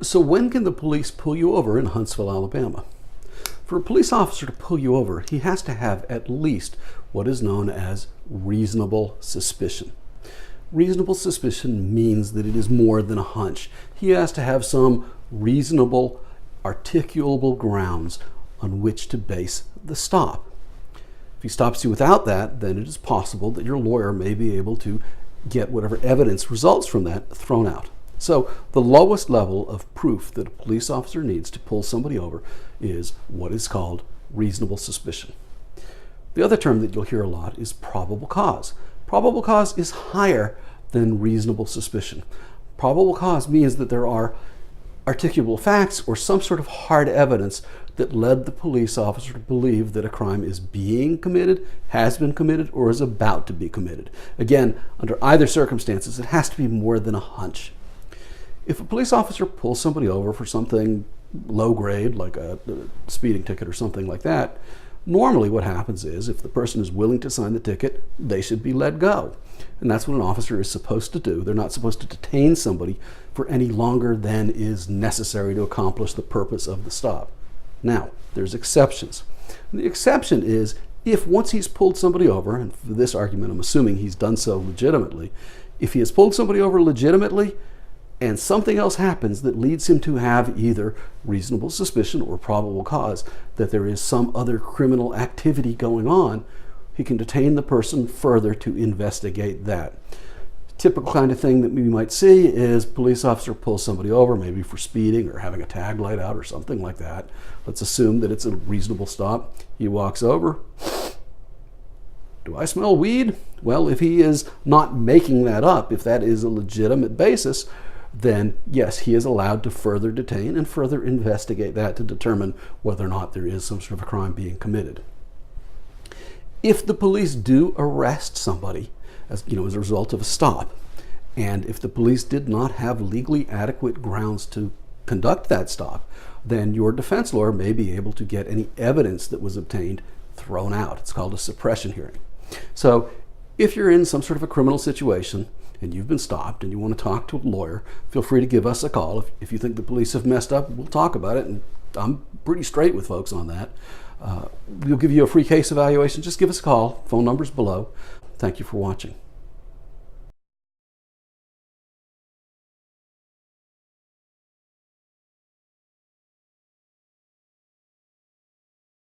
So when can the police pull you over in Huntsville, Alabama? For a police officer to pull you over, he has to have at least what is known as reasonable suspicion. Reasonable suspicion means that it is more than a hunch. He has to have some reasonable, articulable grounds on which to base the stop. If he stops you without that, then it is possible that your lawyer may be able to get whatever evidence results from that thrown out. So the lowest level of proof that a police officer needs to pull somebody over is what is called reasonable suspicion. The other term that you'll hear a lot is probable cause. Probable cause is higher than reasonable suspicion. Probable cause means that there are articulable facts or some sort of hard evidence that led the police officer to believe that a crime is being committed, has been committed, or is about to be committed. Again, under either circumstances, it has to be more than a hunch. If a police officer pulls somebody over for something low grade, like a speeding ticket or something like that, normally what happens is if the person is willing to sign the ticket, they should be let go. And that's what an officer is supposed to do. They're not supposed to detain somebody for any longer than is necessary to accomplish the purpose of the stop. Now, there's exceptions. And the exception is if once he's pulled somebody over, and for this argument I'm assuming he's done so legitimately, if he has pulled somebody over legitimately, and something else happens that leads him to have either reasonable suspicion or probable cause that there is some other criminal activity going on, he can detain the person further to investigate that. Typical kind of thing that we might see is police officer pulls somebody over, maybe for speeding or having a tag light out or something like that. Let's assume that it's a reasonable stop. He walks over. Do I smell weed? Well, if he is not making that up, if that is a legitimate basis, then yes, he is allowed to further detain and further investigate that to determine whether or not there is some sort of a crime being committed. If the police do arrest somebody as a result of a stop, and if the police did not have legally adequate grounds to conduct that stop, then your defense lawyer may be able to get any evidence that was obtained thrown out. It's called a suppression hearing. So if you're in some sort of a criminal situation and you've been stopped and you want to talk to a lawyer, feel free to give us a call. If you think the police have messed up, we'll talk about it, and I'm pretty straight with folks on that. We'll give you a free case evaluation. Just give us a call. Phone number's below. Thank you for watching.